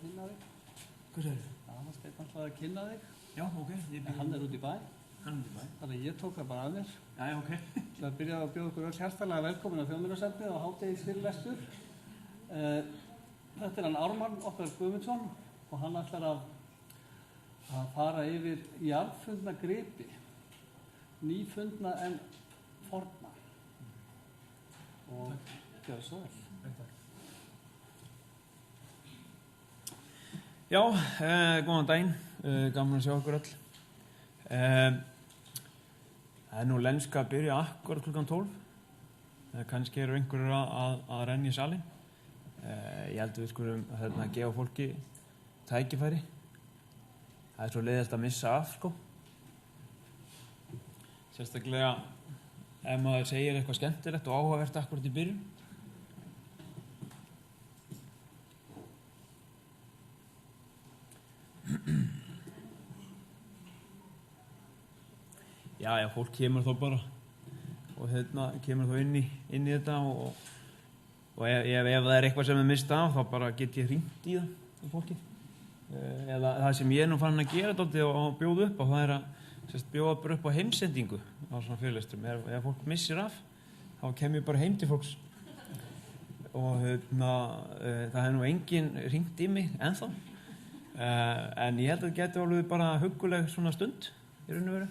kynna þig. Hvað segir þið? Aðal Steinn ætlaði að kynna þig. Já, ok. Hann út í bæ. Hann út í bæ. Þannig að ég tók það bara af mér. Já, ok. Það byrjaði að bjóða okkur öll hjartalega velkomin á Þjóðminjasafnið og hádegisfyrirlestur. Þetta hann Ármann okkar Guðmundsson og hann ætlar að fara yfir jarðfundna gripi, nýfundna en forna. Og gjör svo vel. Já, góðan daginn, gaman að sjá okkur öll. Það nú lenska að byrja akkurat klukkan 12. Kannski eru einhverjur að renna í salinn. Ég held við skulum að gefa fólki tækifæri. Það svo leiðast að missa af, sko. Sérstaklega ef maður segir eitthvað skemmtilegt og áhugavert akkurat í byrjun. Já, fólk kemur þá bara og kemur þá inn í þetta og ef það eitthvað sem mista af, þá bara get ég hringt í það fólki. Eða það sem ég nú fann að gera dálítið og bjóða upp á, það að bjóða bara upp á heimsendingu á svona fyrirlestrum. Ef fólk missir af, þá kem ég bara heim til fólks. Og það nú enginn hringt í mig ennþá. En ég held að það geti alveg bara hugguleg svona stund í raun og veru.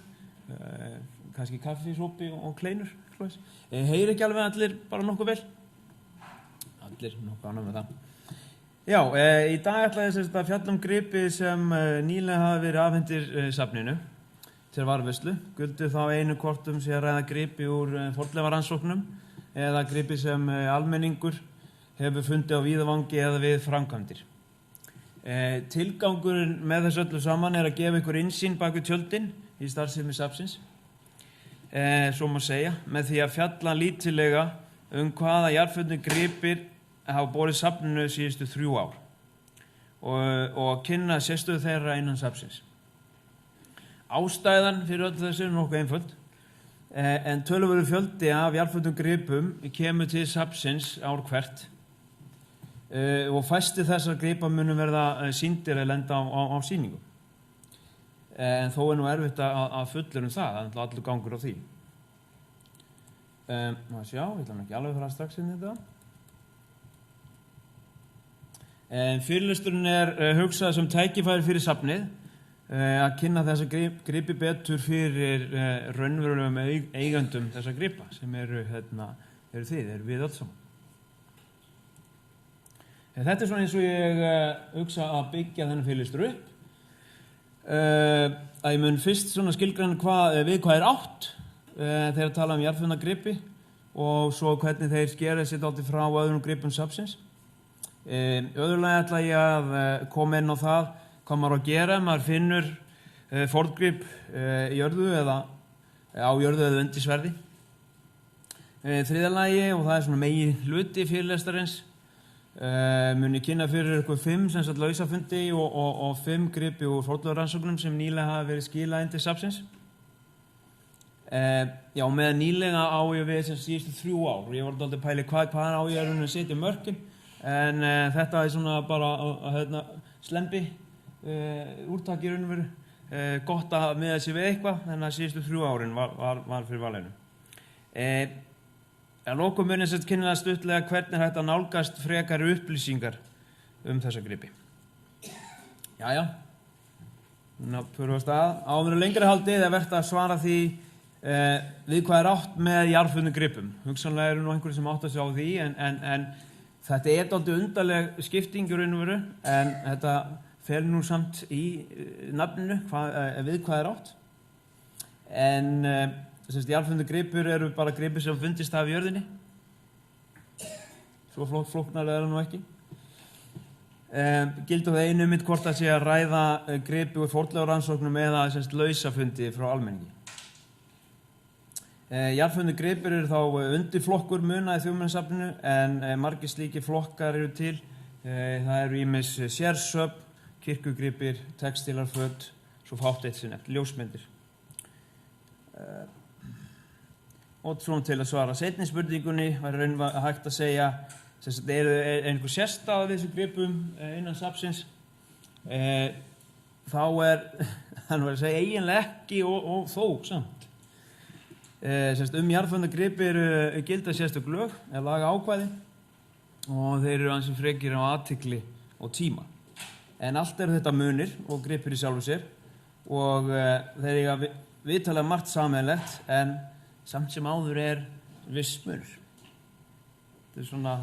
Kannski kaffi, sopi og kleinur. Heyri ekki alveg allir bara nokkuð vel? Allir nokkuð ánægð með það. Já, í dag ætla ég að fjalla gripi sem nýlega hafa verið afhentir safninu til varðveislu. Guldu þá einu kortum sé að ræða gripi úr fornleifarannsóknum eða gripi sem almenningur hefur fundið á víðavangi eða við framkvæmdir. Tilgangurinn með þessu öllu saman að gefa ykkur innsýn bak við tjöldin í starfsemi safnsins, svo má segja, með því að fjalla lítillega hvaða jarðfundnu gripir hafa borið safninu síðustu 3 ár og kynna sérstöðu þeirra innan safnsins. Ástæðan fyrir öllu þessu nokkuð einföld, en töluverður fjöldi af jarðfundnum gripum kemur til safnsins ár hvert og fæstir þessar gripa munu verða sýndir að lenda á sýningu. En þó nú erfitt að fullur það er allur gangur á því. Má sjá, ég ætla ekki alveg að fara strax inn í þetta. Fyrirlesturinn hugsað sem tækifæri fyrir safnið að kynna þessa gripi betur fyrir raunverulegum eigendum þessa gripa sem eru við öll saman. Þetta svona eins og ég hugsa að byggja þennan fyrirlestur upp. Að ég mun fyrst svona skilgreina við hvað átt þegar tala jarðfundna gripi og svo hvernig þeir skera sig dálítið frá öðrum gripum safnsins. Öðrulega ætla ég að koma inn á það hvað maður að gera, maður finnur forngrip í jörðu eða á jörðu eða undir sverði. Þriðja lagi, og það svona megin hluti fyrirlestarins, mun ég kynna fyrir ykkur 5 lausafundi og 5 gripi úr fornleifarannsóknum sem nýlega hafa verið skilað inn til safnsins. Já, með nýlega á ég við síðustu 3 ár og ég var dálítið að pæli hvað á ég að setja mörkin. En þetta svona bara slembi úrtak í raun og veru. Gott að miða sig við eitthvað, þannig að síðustu 3 árin var fyrir valinu. Að lokum mun ég kynna stuttlega hvernig hægt að nálgast frekari upplýsingar þessa gripi. Jæja, núna förum við af stað. Áður en lengra haldið vert að svara því við hvað átt með jarðfundnum gripum. Hugsanlega eru nú einhverjir sem átt að sjá því, en þetta dálítið undarleg skipting í raun og veru, en þetta fer nú samt í nafninu við hvað átt. En jarðfundnir gripur eru bara gripir sem fundist af jörðinni. Svo flóknarlega nú ekki. Gildir það einu hvort að sé að ræða gripi úr fornleifarannsóknum eða lausafundi frá almenningi. Jarðfundnir gripir eru þá undirflokkur muna í Þjóðminjasafninu, en margir slíkir flokkar eru til. Það eru ýmis sérsöfn, kirkjugripir, textílar, föt, svo fátt eitt sem eftir ljósmyndir. Og svona til að svara seinni spurningunni var hægt að segja, eru einhver sérstaða við þessum gripum innan safnsins. þá hann var að segja eiginlega ekki og þó samt. Jarðfundagripi gilda sérstök lög eða lagaákvæði og þeir eru ansi frekir á athygli og tíma. En allt þetta munir og gripir í sjálfu sér og þeir eiga vitanlega margt sameiginlegt en samt sem áður viss munur. Þetta svona,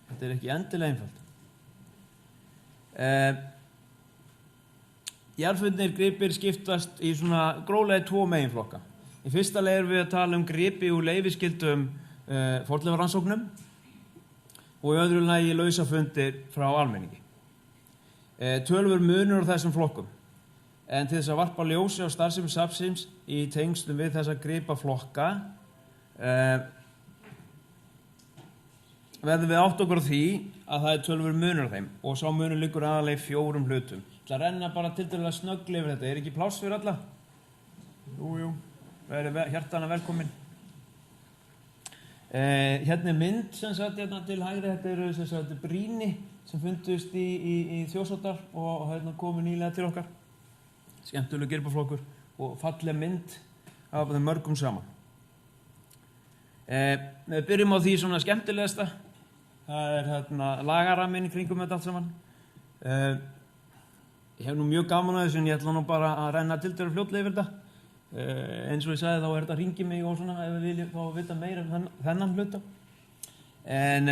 þetta ekki endilega einfalt. Jarðfundnir gripir skiptast í svona gróflega 2 meginflokka. Í fyrsta lagi erum við að tala gripi úr leyfisskyldum fornleifarannsóknum og í öðru lagi lausafundir frá almenningi. Töluverður munur á þessum flokkum, en til þess að varpa ljósi á starfsemi safnsins í tengslum við þessa gripaflokka verðum við átt okkur á því að það töluverður munur á þeim og sá munur liggur aðalega í 4 hlutum. Það renna bara tiltölulega snögglega yfir þetta. Ekki pláss fyrir alla? Jú. Verið hjartanlega velkomin. Hérna mynd sem sagt hérna til hægri. Þetta eru sem sagt brýni sem fundust í Þjórsárdal og hérna komu nýlega til okkar. Skemmtilegur gripaflokkur og falleg mynd af þeim mörgum saman. Við byrjum á því svona skemmtilegasta. Það hérna lagaramminn í kringum þetta allt saman. Ég hef nú mjög gaman að þessu en ég ætla nú bara að renna tiltölulega fljótlega yfir þetta. Eins og ég sagði þá þetta hringi mig og svona ef við viljum fá að vita meira þennan hluta. En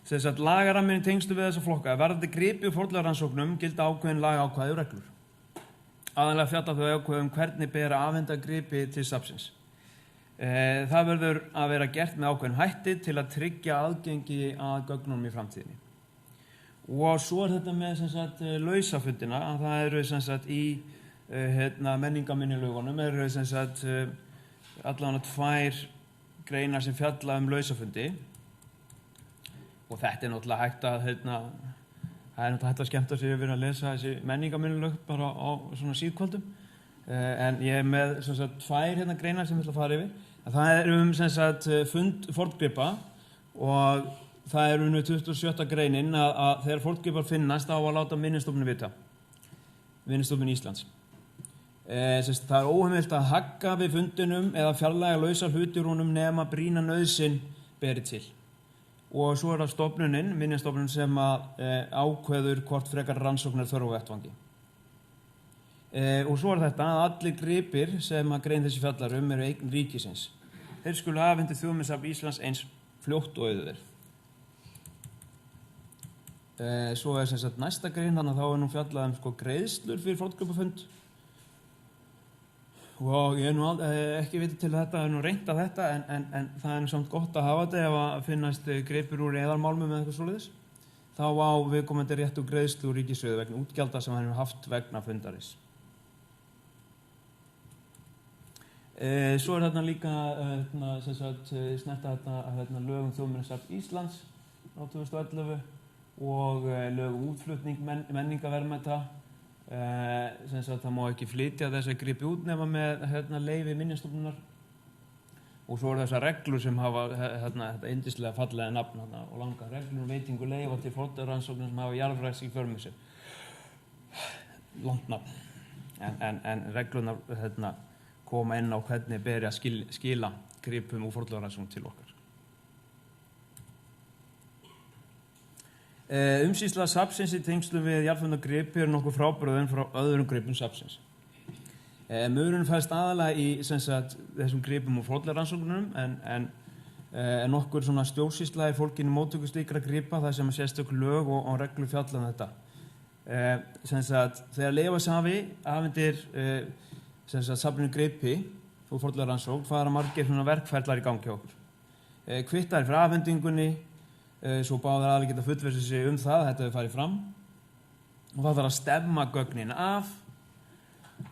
þess að lagaramminn í tengslu við þessa flokka varðandi gripi og fornleifarannsóknum gilda ákveðin lagaákvæði og reglur. Aðallega fjalla þau ákveðum hvernig ber að afhenda gripi til safnsins. Það verður að vera gert með ákveðin hætti til að tryggja aðgengi að gögnunum í framtíðinni. Og svo þetta með sem sagt lausafundina, að það eru sem sagt í menningarminnilögunum eru sem sagt allavega 2 greinar sem fjalla lausafundi og þetta náttúrulega hægt að það náttúrulega hægt að skemmta sig yfir að lesa þessi menningarminnilög bara á svona síðkvöldum en ég með sem sagt 2 greinar sem ég ætla að fara yfir. Það eru sem sagt fund forngripa og það eru 27. greinin að þegar forngripar finnast á að láta Minjastofnun vita. Minjastofnun Íslands. Það óheimilt að hagga við fundinum eða fjarlæga lausa hluti úr honum nema brýna nauðsyn beri til. Og svo það stofnunin, Minjastofnun sem ákveður hvort frekar rannsóknar þörf á vettvangi. Og svo þetta að allir gripir sem grein þessi fjallar eru eign ríkisins. Þeir skulu afhenda Þjóðminjasafn Íslands eins fljótt og auðið er. Svo sem sagt næsta grein, þannig að þá nú fjallað greiðslur fyrir forngripafund. Og ég nú ekki vitað til þetta, ég nú reynt af þetta, en það nú samt gott að hafa þetta ef að finnast gripir úr eðalmálmum eða eitthvað svoleiðis. Þá á viðkomandi rétt úr greiðslu úr ríkissjóði vegna útgjalda sem hann hefur haft vegna fundarins. Svo þarna líka sem sagt snerta þetta lög Þjóðminjasafns Íslands á 2011 og lög útflutning menningarverðmæta. Sem sagt það má ekki flytja þessa gripi út nema með leyfi Minjastofnunar og svo þessar reglur sem hafa þetta yndislega fallega nafn og langa reglur veitingu leyfa til fornleifarannsóknum sem hafa jarðfræðileg í för með sér. Langt nafn en reglurnar koma inn á hvernig beri að skila gripum úr fornleifarannsóknum til okkar. Umsýsla safnsins í tengslum við jarðfundagripi nokkuð frábrugðin frá öðrum gripum safnsins. Munurinn felst aðalega í þessum gripum úr fornleifarannsóknum en nokkur svona stjórnsýsla í fólkinu móttöku slíkra gripa þar sem sérstök lög og reglur fjalla þetta. Þegar leyfasafi afhendir safninu gripi úr fornleifarannsókn fara margir verkferlar í gangi hjá okkur. Kvittar fyrir afhendingunni svo báðir aðeins geta fullvissu sig það að þetta hefur farið fram og það þarf að stemma gögnin af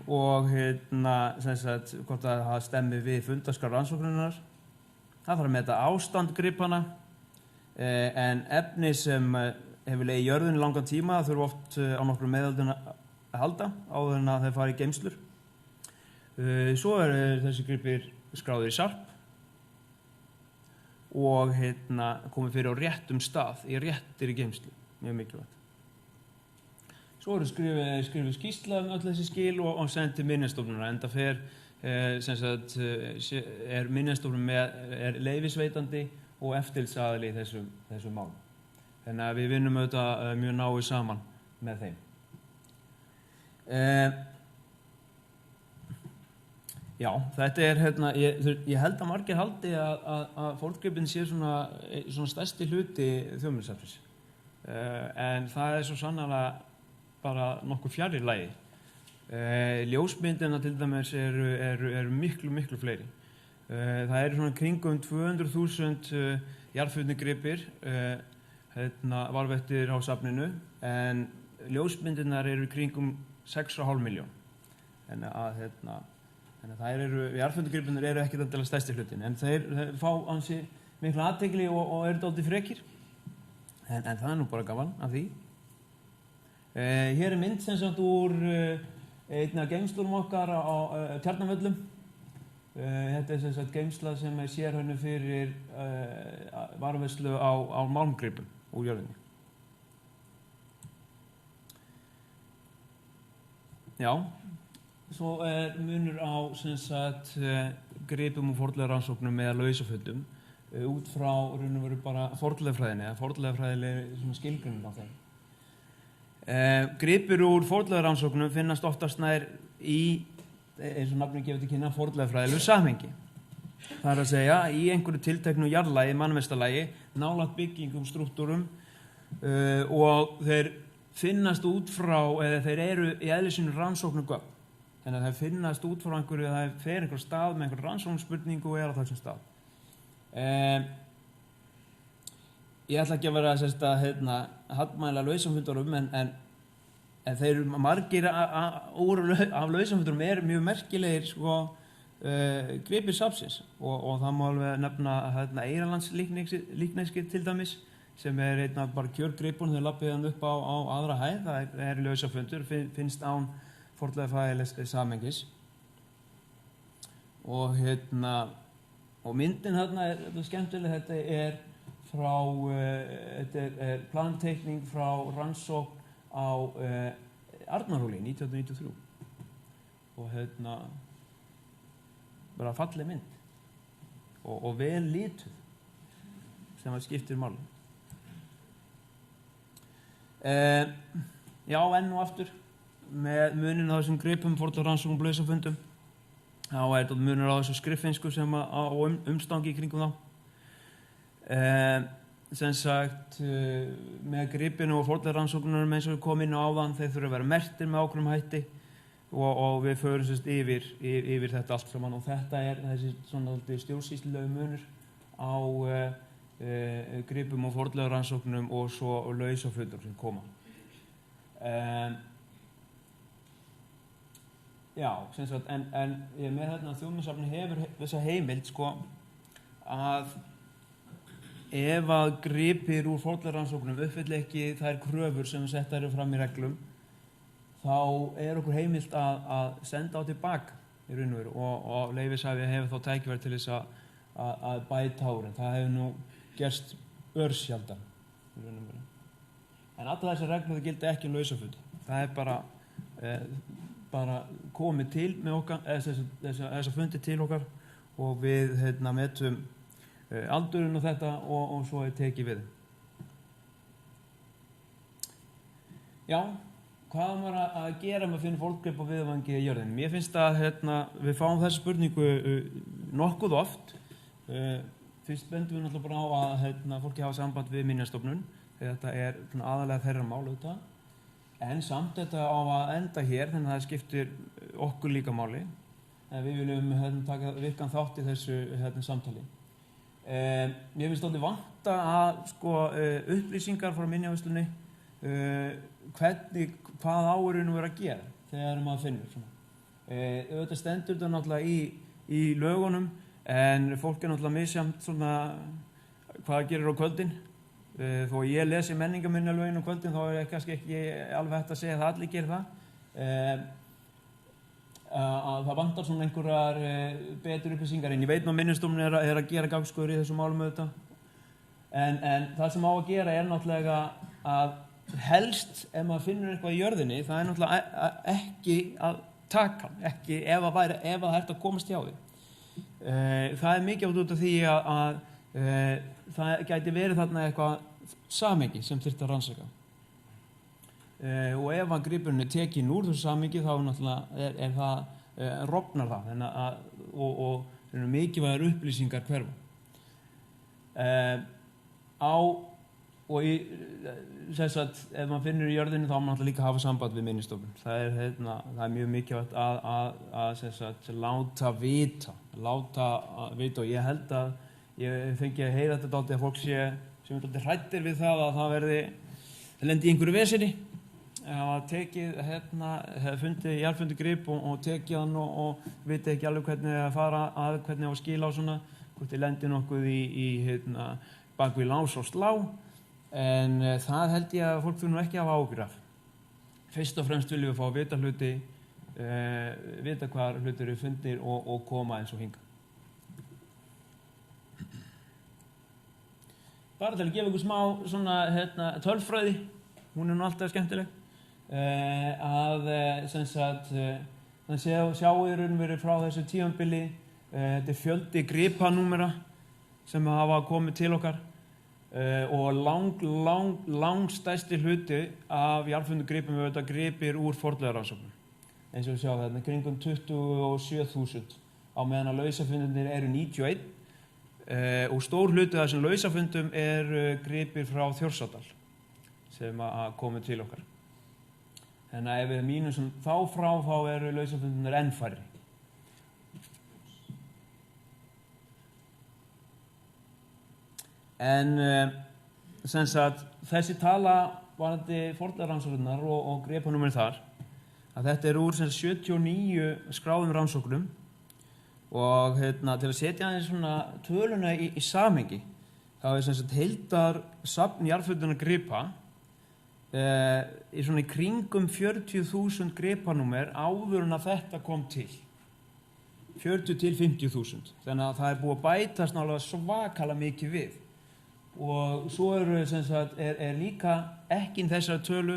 og hvort það stemmi við fundarskrár rannsóknarinnar. Það þarf að meta ástand gripanna en efni sem hefur legið í jörðinni langan tíma þurfa oft á nokkrum meðöldum að halda áður en að þeir fara í geymslur. Svo þessi gripir skráðir í sarp og komið fyrir á réttum stað í réttir í geymslu, mjög mikilvægt. Svo eru skrifuð skýrsla öll þessi skil og send til Minjastofnunar, enda fer er Minjastofnun er leyfisveitandi og eftirlitsaðili í þessum málum. Þannig að við vinnum auðvitað mjög náið saman með þeim. Já, þetta ég held að margir haldi að forngripin sé svona stærsti hluti Þjóðminjasafnsins. En það svo sannarlega bara nokkuð fjarri lagi. Ljósmyndina til dæmis eru miklu fleiri. Það eru svona kringum 200.000 jarðfundingripir varðveittir á safninu, en ljósmyndirnar eru kringum 6,5 milljón. Þannig að jarðfundingripirnir eru ekkert endilega stærsti hlutin, en þeir fá ansi mikla athygli og eru dálítið frekir. En það nú bara gaman af því. Hér mynd sem sagt úr einn af geymslunum okkar á Tjarnarvöllum. Þetta sem sagt geymsla sem sérhönnuð fyrir varðveislu á málmgripum úr jörðinni. Já, svo munur á sem sagt gripum og fornleifarannsóknum eða lausafundum út frá raun og veru bara fornleifafræðinni eða fornleifafræðileg skilgreining á þeim. Gripir úr fornleifarannsóknum finnast oftast nær í, eins og nafnið gefur til kynna, fornleifafræðilegu samhengi. Það að segja, í einhverju tilteknu jarðlagi, mannvistarlagi, nálægt byggingum, strúktúrum og þeir finnast út frá, eða þeir eru í eðli sínu rannsóknargögn. Þannig að þeir finnast út frá einhverju, það fer einhver stað með einhver rannsóknarspurningu og á þessum stað. Ég ætla ekki að vera hallmæla lausafundurum, en þeir margir af lausafundurum eru mjög merkilegir gripir safnsins og það má alveg nefna Eyrarlandslíkneski til dæmis, sem einn af bara kjörgripun þegar lappið hann upp á aðra hæð. Það er lausafundur, finnst án fornleifafræðilegs samhengis. Og myndin þetta er skemmtileg, þetta er planteikning frá rannsókn á Arnarhóli 1993 og bara falleg mynd og vel lituð sem skiptir máli. Já, enn og aftur með muninn á þessum gripum, fornleifarannsóknum og lausafundum, þá þetta munur á þessu skriffinsku sem á umstangi í kringum þá. Sem sagt, með gripinu og fornleifarannsóknunum eins og við komum inn á áðan, þeir þurfa að vera merktir með ákveðnum hætti og við förum yfir þetta allt saman, og þetta þessi svona stjórnsýslulegu munur á gripum og fornleifarannsóknum og svo lausafundum sem koma. Já, sem sagt, en ég með Þjóðminjasafnið hefur þessa heimild að ef að gripir úr fornleifarannsóknum uppfylli ekki þær kröfur sem settar eru fram í reglum, þá okkur heimilt að senda á tilbaka í raun og veru, og leyfishafi hefur þá tækifæri til þess að bæta úr, en það hefur nú gerst örsjaldan í raun og veru. En allar þessar reglur gildi ekki lausafund. Það er bara komið til með okkar, þessa fundi til okkar, og við metum aldurinn og þetta og svo tekið við. Já, hvað maður að gera með að finna forngrip á viðfangi í jörðinni? Mér finnst að við fáum þessu spurningu nokkuð oft. Fyrst bendum við náttúrulega bara á að fólki hafa samband við Minjastofnun, þegar þetta aðalega þeirra mál auðvitað. En samt þetta á að enda hér, þannig að það skiptir okkur líka máli. Við viljum taka virkan þátt í þessu samtali. Mér finnst þetta vanta að upplýsingar frá Minjavörslunni, hvað áurinn verið að gera þegar maður finnur svona. Auðvitað stendur þetta náttúrulega í lögunum, en fólk náttúrulega misjafnt svona hvað gerir á kvöldin. Þó ég lesi menningarminnalögin á kvöldin, þá kannski ekki alveg hægt að segja að allir gerir það. Að það vantar svona einhverjar betur upplýsingar, en ég veit að Minjastofnun er að gera gangskör í þessum málum auðvitað. En það sem á að gera náttúrulega að helst ef maður finnur eitthvað í jörðinni, það náttúrulega ekki að taka hann, ekki ef það ert að komast hjá því. Það mikið út af því að það gæti verið þarna eitthvað samhengi sem þyrfti að rannsaka. Og ef að gripurinn tekin úr þessu samhengi þá náttúrulega það rofnar það og mikilvægar upplýsingar hverfa. Og ef maður finnur í jörðinni þá maður líka hafa samband við minnistofnun. Það er mjög mikilvægt að láta vita og ég held að ég fengi að heyra þetta dálítið að fólk sem er dálítið hræddir við það að það lendi í einhverju veseni að tekið fundið jarðfundi grip og tekið hann og viti ekki alveg hvernig að fara að hvernig að skila á svona hvort þið lendi nokkuð í bak við lás og slá. En það held ég að fólk þurfa ekki að hafa áhyggjur af. Fyrst og fremst viljum við fá að vita hluti, vita hvar hlutir eru fundir og koma eins og hingað. Bara til að gefa ykkur smá svona, tölfræði, hún nú alltaf skemmtileg, þannig sjáu í raun verið frá þessu tímabili, þetta fjöldi gripanúmera sem hafa komið til okkar. Og langstærsti hluti af jarðfundu gripum við þetta gripir úr fornleifarannsóknum. Eins og við sjáum þarna kringum 27.000 á meðan að lausafundunir eru 91 og stór hluti af þessum lausafundum gripir frá Þjórsárdal sem að komu til okkar. Þannig að ef við mínum þá frá þá eru lausafundunir enn færri. En þessi tala varðandi fornleifarannsóknirnar og gripanúmerin þar, að þetta úr 79 skráðum rannsóknum og til að setja aðeins svona töluna í samhengi, þá heildar safn jarðfundinna gripa í svona í kringum 40.000 gripanúmer áður en að þetta kom til. 40 til 50.000. Þannig að það búið að bætast nálega svakalega mikið við. Og svo líka ekki þessari tölu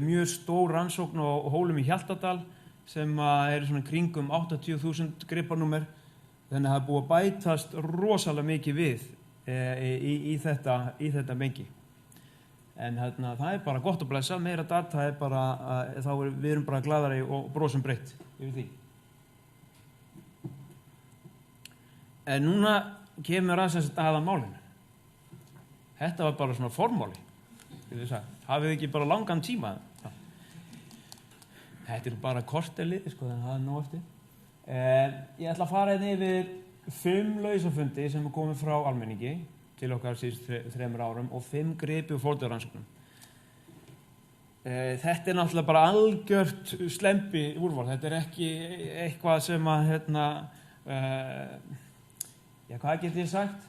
mjög stór rannsókn á Hólum í Hjaltadal sem svona kringum 80.000 gripanúmer, þannig að það búið að bætast rosalega mikið við í þetta mengi. En það bara gott að blessa, meira data bara, við erum bara glaðari og brosum breytt yfir því. En núna kemur aðal málinu. Þetta var bara svona formáli. Hafið ekki bara langan tíma? Þetta bara korterlið, þannig að það nóg eftir. Ég ætla að fara yfir 5 lausafundi sem komið frá almenningi til okkar síðust 3 árum og 5 gripi og fornleifarannsóknum. Þetta náttúrulega bara algjört slempi úrval. Þetta ekki eitthvað sem að, hvað get ég sagt?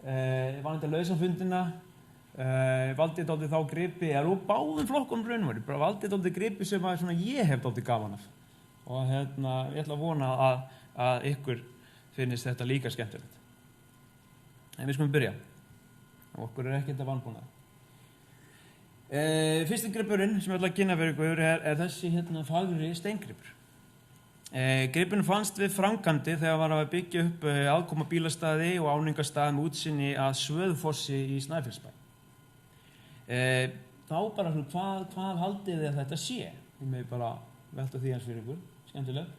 Valdi lausafundina, valdi dálítið þá gripi, úr báðum flokkum raunveru, bara valdi dálítið gripi sem ég hef dálítið gaman af. Og ég ætla að vona að ykkur finnist þetta líka skemmtilegt. En við skulum byrja. Okkur ekkert að vanbúna. Fyrsti gripurinn sem ég ætla að kynna fyrir ykkur þessi fagri steingripur. Gripurinn fannst við framkvæmdir þegar var að byggja upp aðkoma bílastæði og áningarstaði með útsinni að Svöðufossi í Snæfellsbæ. Þá bara hvað haldið þið að þetta sé? Ég með bara velta því hans fyrir ykkur, skemmtilegt.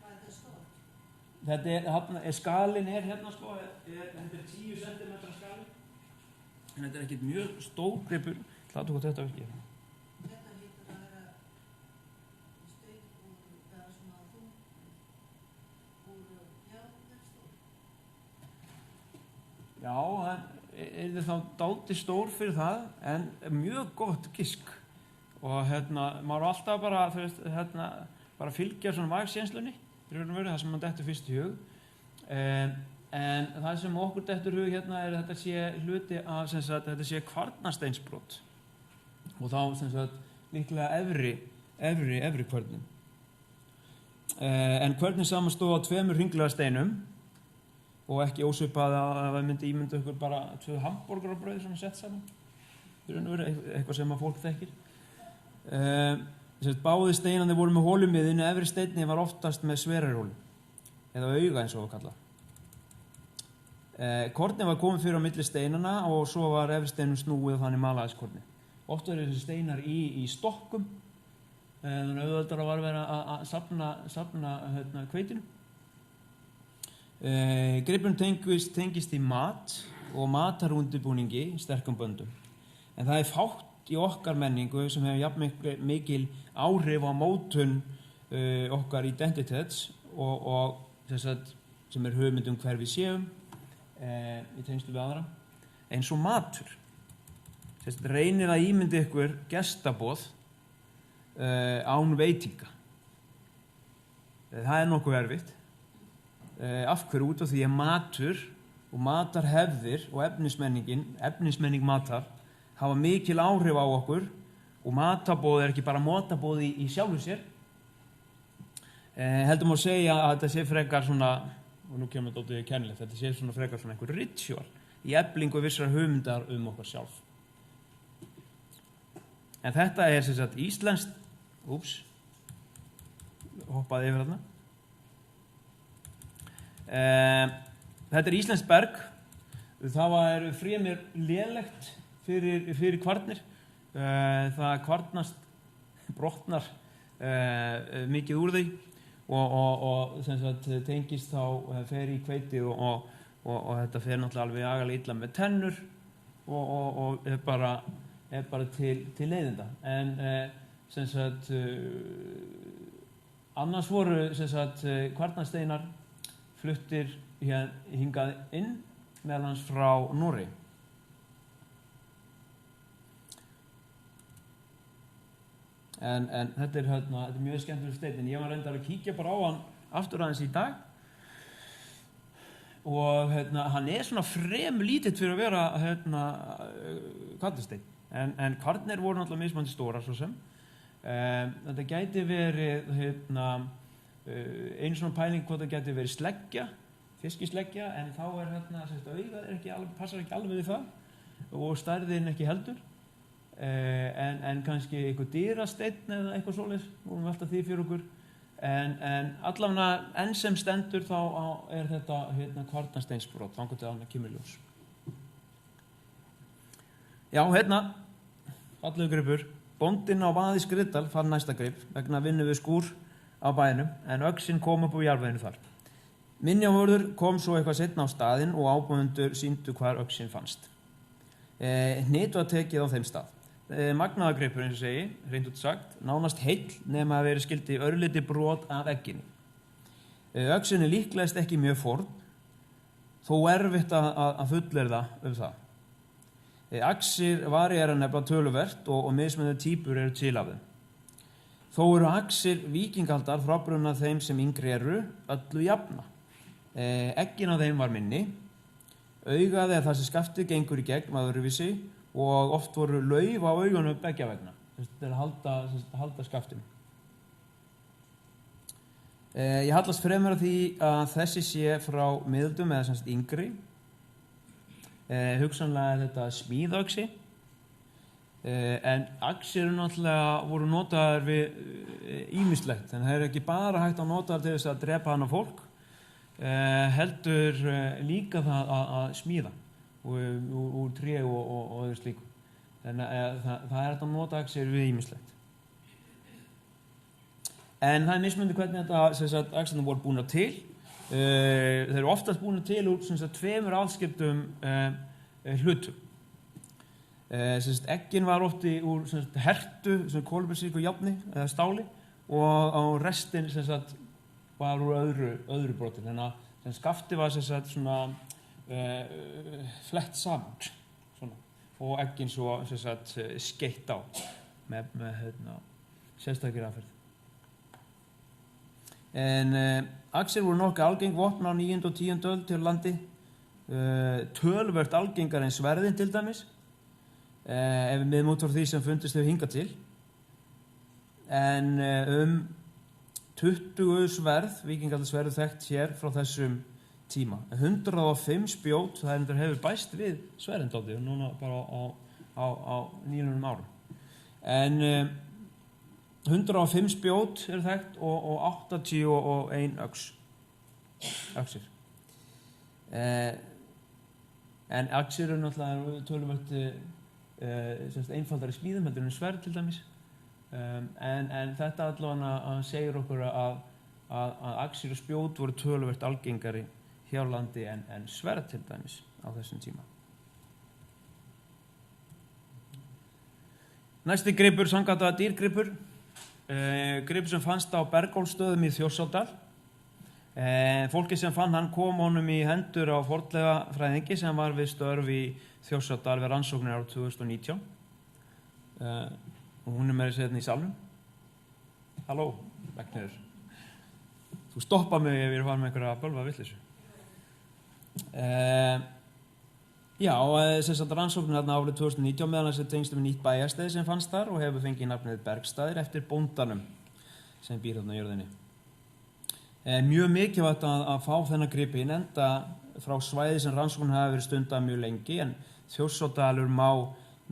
Hvað þetta stórt? Þetta skalinn hérna sko, þetta 10 cm skali. En þetta ekkert mjög stór gripur. Látum hvað þetta virkir. Þetta hýttur að vera steik úr, eða svona þung úr, já, þetta stór. Já, það þá dálítið stór fyrir það, en mjög gott gisk. Og maður alltaf bara, bara fylgja svona magsénslunni, það sem maður dettur fyrst í hug. En það sem okkur dettur hug þetta sé hluti af, þetta sé kvarnasteinsbrot. Og þá, líklega efri kvörnin. En kvörnin samanstóð á 2 hringlaga steinum og ekki ósvipað að það myndi ímynda ykkur bara 2 hamborgarabrauð svona sett saman. eitthvað sem að fólk þekkir. Báðir steinarnir voru með hólumið, efri steinni var oftast með sverarhólu eða auga eins og að kalla. Kornið var komið fyrir á milli steinana og svo var efri steinum snúið og þannig malaðist kornið. Oft eru þessi steinar í stokkum, þannig auðveldara var verið að safna hveitinu. Gripurinn tengist í mat og matarundirbúningi sterkum böndum. En það fátt í okkar menningu sem hefur jafn mikil áhrif á mótun okkar identitets og sem hugmynd hver við séum í tengslu við aðra, eins og matur. Reynið að ímyndi ykkur gestaboð án veitinga. Það nokkuð erfitt. Af hverju? Út af því að matur og matarhefðir og efnismenning matar hafa mikil áhrif á okkur og matarboð ekki bara mótaboð í sjálfu sér. Heldur má segja að þetta sé frekar svona, og nú kemur þetta út í kennilegt, þetta sé svona frekar svona einhver ritual í eflingu vissar hugmyndar okkar sjálf. En þetta sem sagt íslenskt, hoppaði yfir þarna. Þetta íslenskt berg, það var fremur lélegt fyrir kvarnir. Það kvarnast, brotnar mikið úr því og sem sagt tengist þá fer í hveiti og þetta fer náttúrulega alveg agalega illa með tennur og er bara til leiðinda. En sem sagt annars voru sem sagt kvarnasteinar fluttir hingað inn meðal hans frá Noregi. En þetta er mjög skemmtileg steinn. Ég var reyndar að kíkja bara á hann aftur aðeins í dag og hann er svona fremur lítill fyrir að vera kvarnasteinn. En kvarnir voru náttúrulega mismunandi stórar svo sem. Þetta gæti verið einu svona pæling hvort það gæti verið sleggja, fiskisleggja, en þá augað passar ekki alveg við það og stærðin ekki heldur. En kannski einhver dýrasteinn eða eitthvað svoleiðis, vorum velta því fyrir okkur. En allavega enn sem stendur þá er þetta kvarnasteinsbrot, þangað til annað kemur í ljós. Já, fallegur gripur. Bóndinn á Vaði Skriddal fann næsta grip vegna vinnu við skúr á bænum, en öxin kom upp úr jarðveginu þar. Minjavörður kom svo eitthvað seinna á staðinn og ábúendur sýndu hvar öxin fannst. Hnit var tekið á þeim stað. Magnaðagripur, eins og segi, hreint út sagt, nánast heill nema að vera skildi örliti brot af egginni. Öxin líklegast ekki mjög forn, þó erfitt að fullyrða það. Axir varir nefnilega töluvert og mismunandi týpur eru til af þeim. Þó eru axir víkingaldar frábrugðnar þeim sem yngri eru öllu jafna. Eggin á þeim var minni, augað það sem skaftið gengur í gegn öðruvísi og oft voru lauf á augunum beggja vegna. Þetta er að halda skaftinu. Ég hallast fremur að því að þessi sé frá miðöldum eða semst yngri. Hugsanlega er þetta smíðaxi. En axir náttúrulega voru notaðar við ýmislegt, en það er ekki bara hægt að nota til þess að drepa hana fólk, heldur líka það að smíða úr tré og öðru slíku. Þannig að það er hægt að nota axir við ýmislegt. En það er mismunandi hvernig þetta axirnir voru búnar til. Þeir eru oftast búnar til úr tveimur aðskiptum hlutum. Eggin var ofti úr hertu, kolbersíku járni eða stáli og á restin var úr öðru broti. Þannig að skafti var svona flett saman svona, og eggin svo skeitt á með sérstakir aðferð. En axir voru nokkuð algeng vopn á 9. og 10. öld til landi, töluvert algengar en sverðin til dæmis, ef við miðum út frá því sem fundist hefur hingað til. En 20 sverð, víkingaldarsverð þekkt hér frá þessum tíma. 105 spjót, það hefur bæst við sverðindóti og núna bara á á nýlunum árum. En 105 spjót eru þekkt og 81 öxir. En öxir eru náttúrulega töluvert einfaldari smíðum heldur en sverð til dæmis. En þetta allavega segir okkur að öxir og spjót voru töluvert algengari hér á landi en sverð til dæmis á þessum tíma. Næsti gripur, sannkallað dýrgripur, gripur sem fannst á Bergólfsstöðum í Þjórsárdal. Fólkið sem fann hann kom honum í hendur á fornleifafræðingi sem var við störf í Þjórsárdal við rannsóknir árið 2019. Og hún meira að segja hérna í salnum. Halló, Ragnheiður. Þú stoppa mig ef ég fann með einhverja bölva vitleysu. Já, sem sagt rannsóknir þarna árið 2019 meðal þess að tengst nýtt bæjarstæði sem fannst þar og hefur fengið nafnið Bergstaðir eftir bóndanum sem býr þarna á jörðinni. Mjög mikilvægt að fá þennan grip inn enda frá svæði sem rannsóknir hafa verið stundað mjög lengi en Þjórsárdalur má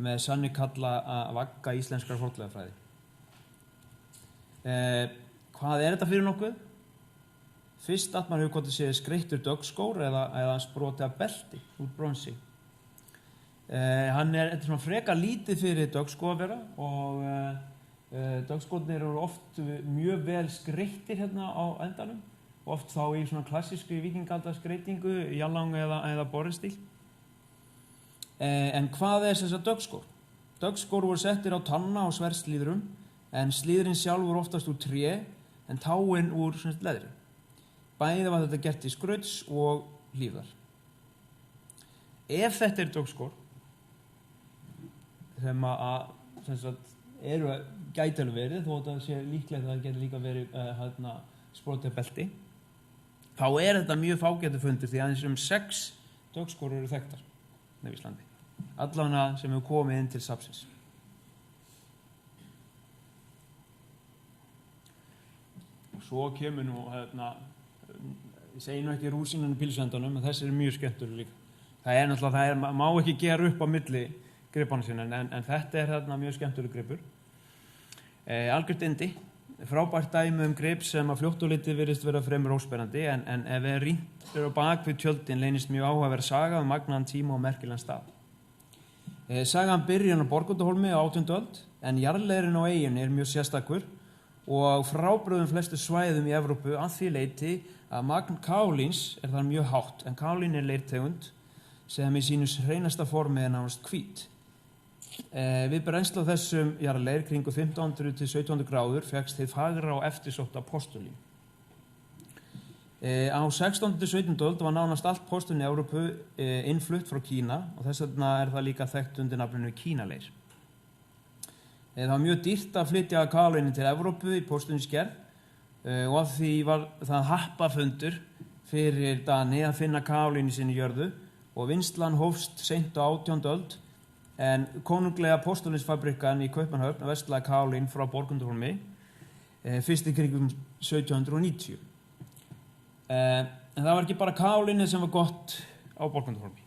með sanni kalla að vagga íslenskrar fornleifafræði. Hvað er þetta fyrir nokkuð? Fyrst að maður hefur hvort að sé skreyttur döggskór eða sproti af belti úr bronsi. Hann er svona frekar lítið fyrir döggskó að vera og döggskónir eru oft mjög vel skreyttir hérna á endanum og oft þá í svona klassískri víkingaldarskreytingu, jallang eða borðstíl. En hvað er þess að döggskór? Döggskór voru settir á tanna og sverðslíðrum en slíðrin sjálf voru oftast úr tré en táin úr leðri. Bæði var þetta gert í skrauts og hlífðar. Ef þetta er döggskór sem eru gæti alveg verið þó að það sé líklegt að það geti líka verið sprotið belti þá er þetta mjög fágætu fundur því aðeins 6 döggskór eru þekktar á Íslandi allavega sem hefur komið inn til safnsins. Og svo kemur nú ég segi nú ekki rúsínan í pylsuendanum en þessi er mjög skemmtur líka. Það er náttúrulega, má ekki gera upp á milli gripana sinna en þetta er mjög skemmtur gripur. Algjört yndi, frábært dæmi grip sem að fljótt og litið virðist vera fremur óspennandi en ef við rýnt á bak við tjöldin leynist mjög áhugaverð saga magnaðan tíma og merkilegan stað. Sagan byrjar á Borgundahólmi á 18. öld en jarðlegurinn á eyjunni er mjög sérstakur og frábrugðum flestu svæðum í Evrópu að því leyti að magn kálíns er þar mjög hátt en kálín er leirtegund sem í sínu hreinasta formi er nánast hvít. Við brennslu á þessum jarðleir kringu 1500 til 1700 gráður fékkst hið fagra og eftirsótta postulín. Á 16. til 17. öld var nánast allt postulín í Evrópu innflutt frá Kína og þess vegna er það líka þekkt undir nafninu Kínaleir. Það var mjög dýrt að flytja kálínin til Evrópu í postulínsgerð og af því var það happafundur fyrir Dani að finna kálín í sinni jörðu og vinnslan hófst seint á 18. öld en konunglega postulínsfabrikkan í Kaupmannahöfn verslaði kálín frá Borgundahólmi fyrst í kringum 1790. En það var ekki bara kálínið sem var gott á Borgundahólmi.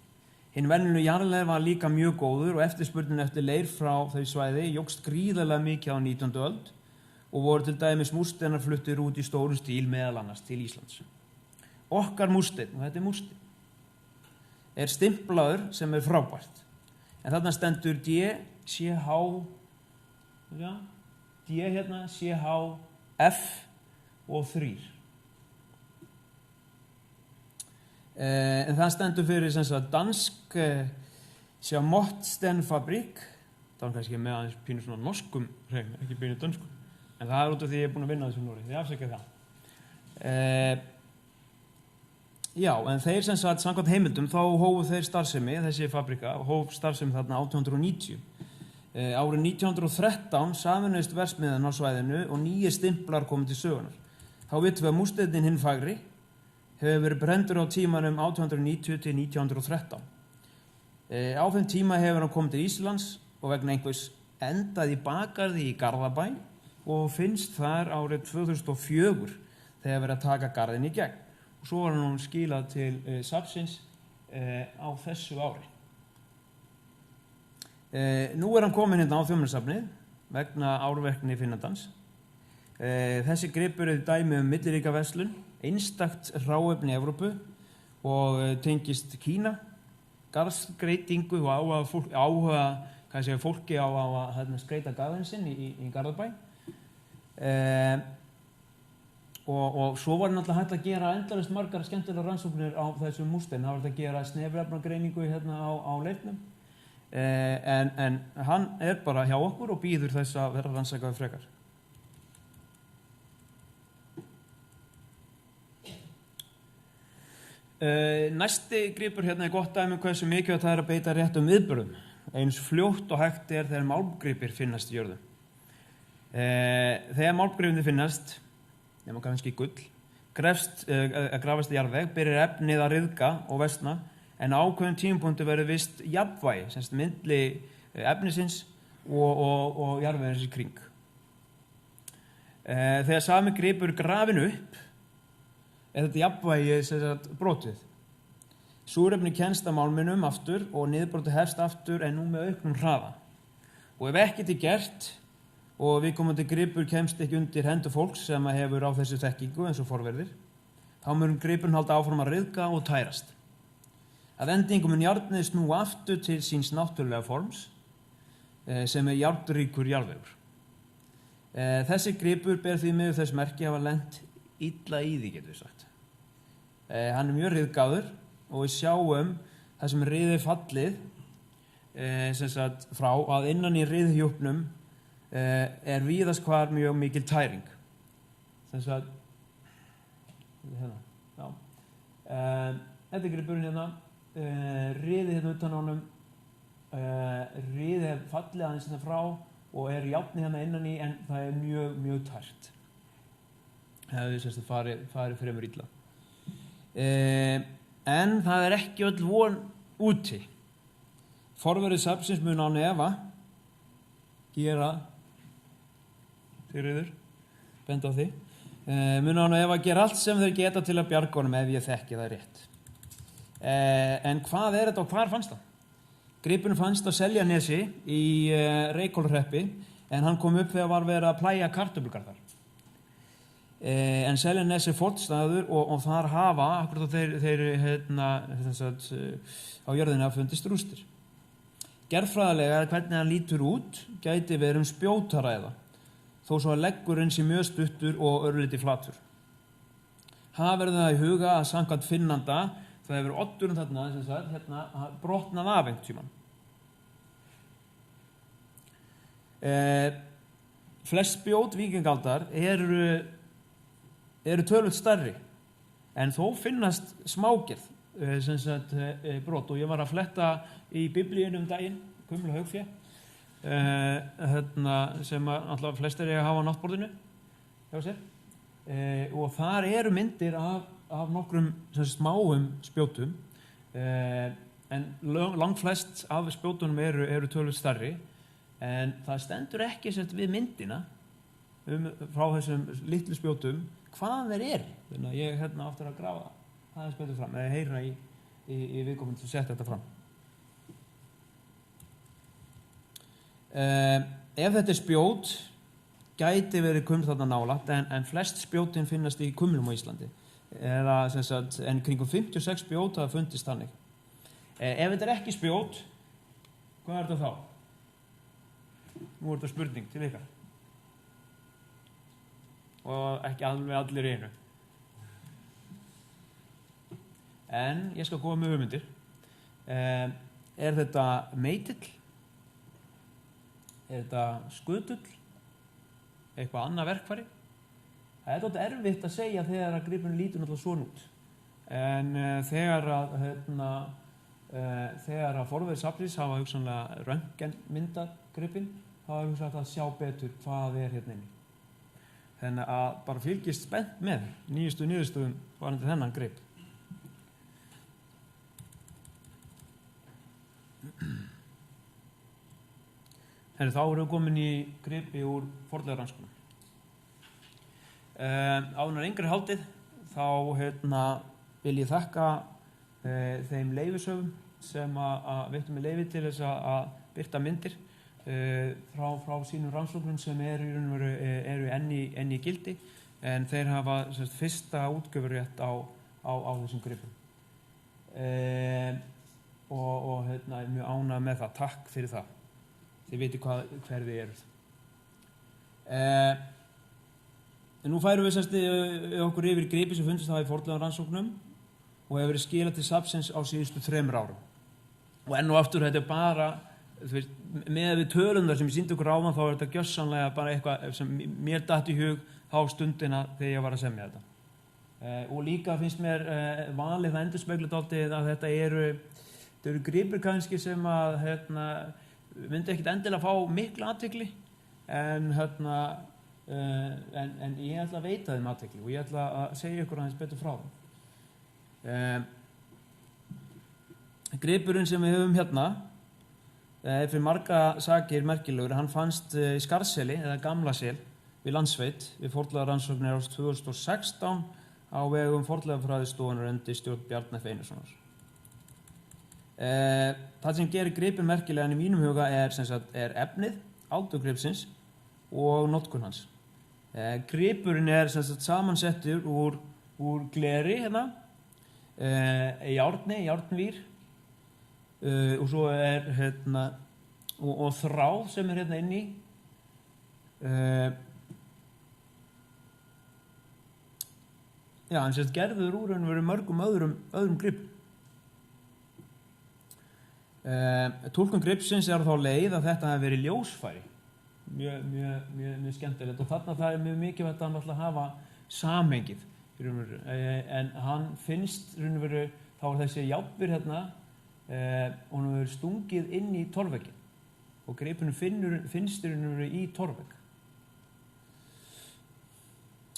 Hinn venjulegu jarðleir var líka mjög góður og eftirspurnin eftir leir frá þau svæði jókst gríðarlega mikið á 19. öld og voru til dæmis múrsteinar fluttir út í stórum stíl meðal annars til Íslands. Okkar múrsteinn, og þetta er múrsteinn, er stimplaður sem er frábært. En þarna stendur CH og 3. En það stendur fyrir dansk Schamottstenfabrik. Það var kannski með aðeins pínu svona norskum hreim, ekki pínu dönskum. En það er út af því ég er búin að vinna þessum Nóri, þið afsækja það. Já, en þeir samkvæmt heimildum þá hófu þeir starfsemi, þessi fabrika, hóf starfsemi þarna 1890. Árið 1913 sameinuðust verksmiðjan á svæðinu og 9 stimplar komu til sögunar. Þá vitum við að múrsteinninn hinn fagri hefur verið brenndur á tímanum 1890 til 1913. Á þeim tíma hefur hann komið til Íslands og vegna einhvers endað í bakgarði í Garðabæ og finnst þar árið 2004 þegar verið að taka garðin í gegn. Og svo var hann skilað til safnsins á þessu ári. Nú hann kominn hérna á Þjóðminjasafnið vegna árverkni Finnadans. Þessi gripur dæmi milliríkjaverslun, einstakt hráefni í Evrópu og tengist Kína, garðskreytingu og áhuga fólki á að skreita garðinn sinn í Garðabæ. Og svo var náttúrulega hægt að gera endalaust margar skemmtilegar rannsóknir á þessum múrstein. Það var hægt að gera snefilefnagreiningu hérna á Leirnum. En hann bara hjá okkur og bíður þess að vera rannsakaður frekar. Næsti gripur hérna gott dæmi hversu mikilvægt það að beita réttum viðburðum. Eins fljótt og hægt þegar málmgripir finnast í jörðu. Þegar málmgripirnir finnast, nema kannski gull, grafast í jarðveg, byrjar efnið að ryðga og versna, en á ákveðnum tímapunkti verður vist jafnvægi, semst milli efnisins og jarðvegsins í kring. Þegar sami gripur grafinn upp, þetta jafnvægi brotið. Súrefni kemst að málminum aftur og niðurbrotið hefst aftur en nú með auknum hraða. Og ef ekkert gert og viðkomandi gripur kemst ekki undir hendur fólks sem hefur á þessu þekkingu eins og forverðir, þá mun gripurinn halda áfram að ryðga og tærast. Að endingu mun járnið snúa aftur til síns náttúrulega forms sem járnríkur jarðvegur. Þessi gripur ber því miður þess merki að hafa lent illa í því, getur við sagt. Hann mjög ryðgáður og við sjáum það sem ryði fallið frá að innan í ryðhjúpnum víðast hvar mjög mikil tæring. Þetta gripurinn hérna, ryði hérna utan á honum, ryði fallið aðeins hérna frá og járnið hérna innan í en það mjög, mjög tært. Það hefði farið fremur illa. En það ekki öll von úti. Forverðir safnsins mun án efa gera Sigríður, benda á því, mun án efa gera allt sem þeir geta til að bjarga honum ef ég þekki það rétt. En hvað þetta og hvar fannst það? Gripurinn fannst á Seljanesi í Reykhólahreppi en hann kom upp þegar var verið að plægja kartöflugarðar. En Seljanes fornstaður og þar hafa akkurat þeir á jörðinni að fundist rústir. Gerðfræðilega hvernig hann lítur út gæti verið spjótaræða, þó svo að leggurinn sé mjög stuttur og örlítið flatur. Hafa verður það í huga að samkvæmt Finnanda það hefur oddurinn þarna brotnað af einhvern tímann. Flest spjót víkingaldar eru tölvöld stærri, en þó finnast smágerð brot og ég var að fletta í biblíunum daginn, Kumla Haugfé, sem alltaf flestir eiga að hafa á náttborðinu hjá sér, og þar eru myndir af nokkrum smáum spjótum, en langflest af spjótunum eru tölvöld stærri, en það stendur ekki við myndina frá þessum litlu spjótum hvað þeir þannig að ég aftur að grafa aðeins betur fram eða heyra í viðkomandi sem setja þetta fram. Ef þetta spjót gæti verið kuml þarna nálægt en flest spjótin finnast í kumlum á Íslandi en kringum 56 spjót hafa fundist þannig. Ef þetta ekki spjót, hvað þetta þá? Nú þetta spurning til ykkar og ekki alveg allir einu. En ég skal koma með hugmyndir. Þetta meitill? Þetta skutull? Eitthvað annað verkfæri? Það dálítið erfitt að segja þegar að gripurinn lítur náttúrulega svona út. En þegar að forverðir safnsins hafa hugsanlega röntgenmyndað gripinn, þá er hugsanlega að sjá betur hvað hérna inni. Þannig að bara fylgist spennt með nýjustu niðurstöðum varðandi þennan grip. Þá erum við komin í gripi úr fornleifarannsóknum. Áður en yngri haldið þá vil ég þakka þeim leyfishöfum sem að veittu með leyfi til þess að birta myndir frá sínum rannsóknum sem eru enn í gildi, en þeir hafa fyrsta útgjöfurétt á þessum gripum. Og er mjög ánægð með það. Takk fyrir það. Þið viti hver þið eruð. Nú færum við okkur yfir gripi sem fundist það í fornleifarannsóknum og hefur verið skilað til safnsins á síðustu 3 árum. Og enn og aftur, þetta bara, með við tölundar sem ég sýndi okkur áðan, þá þetta gjörsamlega bara eitthvað sem mér datt í hug á stundina þegar ég var að semja þetta. Og líka finnst mér valið það endurspegla dálítið að þetta eru gripir kannski sem að myndi ekkert endilega fá mikla athygli, en ég ætla að veita þeim athygli og ég ætla að segja ykkur aðeins betur frá þeim. Gripurinn sem við höfum hérna fyrir marga sakir merkilegur. Hann fannst í Skarðsseli eða Gamlasel við Landsveit við fornleifarannsóknir árið 2016 á vegum fornleifafræðistofunnar undir stjórn Bjarna F. Einarssonar. Það sem gerir gripinn merkilegan í mínum huga er efnið, aldurgripsins og notkun hans. Gripurinn er samansettur úr gleri hérna, járnvír, og svo er og þráð sem er hérna inni. Hann gerður úr mörgum öðrum gripum. Túlkun gripsins er þá leið að þetta hafi verið ljósfæri. Mjög skemmtilegt, og þarna það er mjög mikilvægt að hann hafa samhengið, en hann finnst þá er þessi járnvír hérna, og hann verið stungið inn í torfvegginn og gripurinn finnst í torfvegg,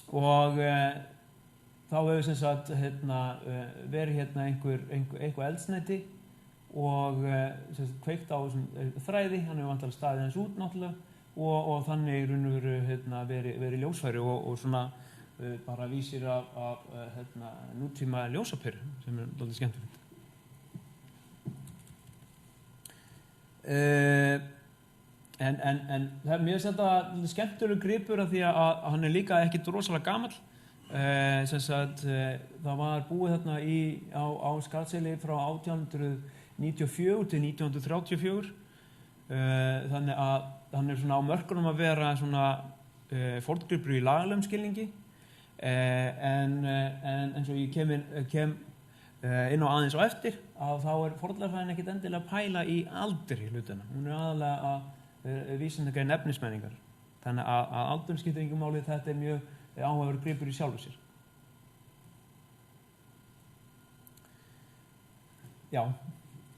og þá hefur verið einhver eldsneyti og kveikt á þessum þræði. Hann hefur vantilega staðið hans út náttúrulega, og þannig verið ljósfæri og svona bara vísir af nútíma ljósaperu sem er dálítið skemmtilegt. En mér finnst þetta skemmtilegur gripur af því að hann er líka ekkert rosalega gamall. Það var búið þarna á Skarðsseli frá 1894 til 1934, þannig að hann er svona á mörkunum að vera svona forngripur í lagalegum skilningi, en eins og ég kem inn á aðeins á eftir, að þá er fornleifafræðin ekkert endilega að pæla í aldri hlutina. Hún er aðalega að vísindagrein efnismenningar, þannig að aldurinn skiptir engu máli. Þetta er mjög áhugaverður gripur í sjálfu sér. Já,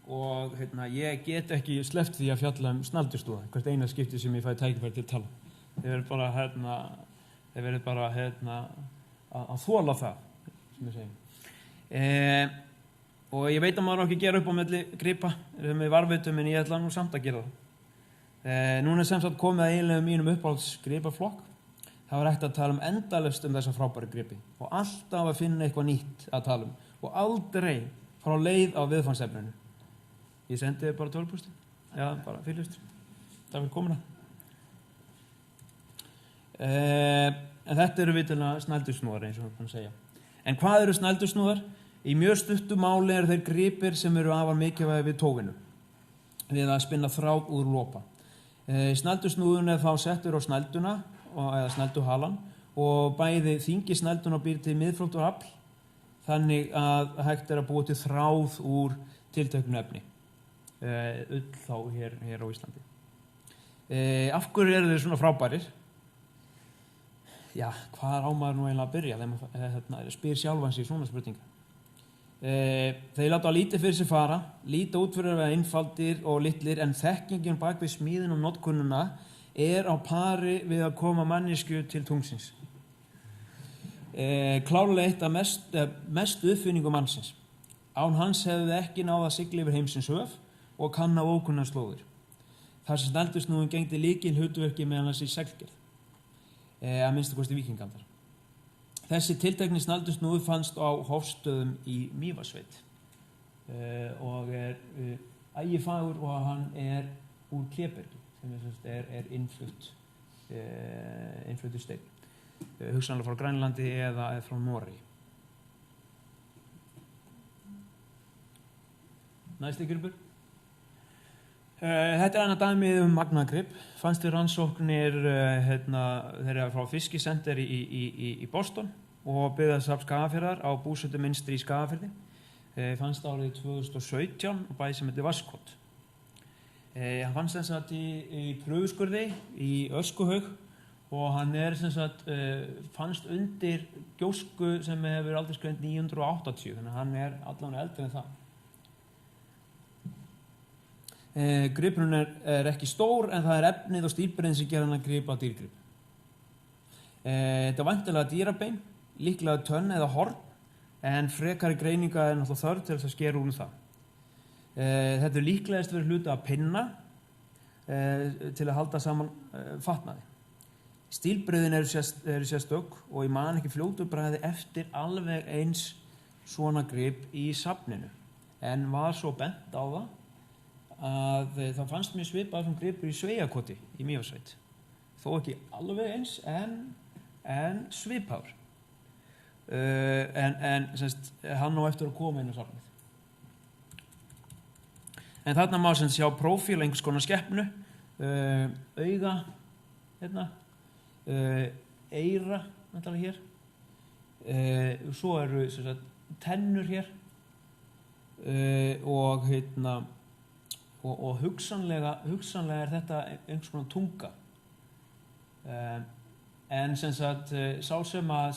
og ég get ekki sleppt því að fjalla snældustúða hvert eina skipti sem ég fæ tækifæri til að tala. Þeir verður bara að þola það, sem ég segi. Og ég veit að maður á ekki að gera upp á milli gripa með varðveitum, en ég ætla nú samt að gera það. Núna er sem sagt komið að eiginlega mínum uppáhaldsgripaflokk. Það var hægt að tala endalaust þessa frábæru gripi og alltaf að finna eitthvað nýtt að tala og aldrei fara á leið á viðfangsefninu. Ég sendi þið bara tölvupósti. Já, bara fyrirlust. Takk fyrir komuna. En þetta eru vitilega snældusnúðar, eins og hann segja. En hvað eru snældusnúðar? Í mjög stuttu máli eru þeir gripir sem eru afar mikilvægir við tófinu, við að spinna þráð úr lopa. Snældusnúðun er þá settur á snælduna eða snælduhalan, og bæði þingi snælduna býr til miðflóttur afl, þannig að hægt er að búa til þráð úr tilteknu efni, ull þá hér á Íslandi. Af hverju eru þeir svona frábærir? Já, hvað á maður nú eiginlega að byrja þegar maður spyr sjálfan sig svona spurninga? Þeir láta lítið fyrir sig fara, líta út fyrir að vera einfaldir og litlir, en þekkingin bak við smíðin og notkunina er á pari við að koma manneskju til tungsins. Klárlega eitt af mestu uppfinningum mannsins. Án hans hefðu ekki náð að sigla yfir heimsins höf og kanna ókunnar slóðir. Þar sem snældusnúðun gegndi lykilhlutverki meðal hans í seglgerð, að minnsta kosti víkingaldar. Þessi tiltekni snældusnúður fannst á Hofsstöðum í Mývatnssveit. og ægifagur og hann úr Klebergi sem er innfluttur steinn, hugsanlega frá Grænlandi eða frá Noregi. Næsti gripur. Þetta annað dæmið magnagrip. Fannst við rannsóknir þeirra frá Fiskisenter í Boston og byggðasafn Skagafjarðar á búsetumynstri í Skagafirði. Fannst árið 2017 og bæði sem heitir Vasskot. Hann fannst sem sagt í prufuskurði í Öskuhaug og hann fannst undir gjósku sem hefur aldursgreind 980, þannig að hann allavega eldri en það. Gripurinn er ekki stór en það er efnið og stílbreyðin sem gera hann að gripa á dýrgrip. Þetta er væntanlega dýrabein, líklega tönn eða horn, en frekari greininga er náttúrulega þörf til þess að skera úr það. Þetta er líklegast verið hluti af pinna til að halda saman fatnaði. Stílbreyðin eru sérstök og ég man ekki fljótu bragði eftir alveg eins svona grip í safninu, en var svo bent á það að það fannst mér svipað sem gripur í Sveiakoti í Mývatnssveit. Þó ekki alveg eins en svipaður. En hann á eftir að koma inn á safnið. En þarna má sjá prófíl einhvers konar skepnu, auga, eyra, hér. Svo eru tennur hér og hugsanlega er þetta einhvers konar tunga. En sá sem að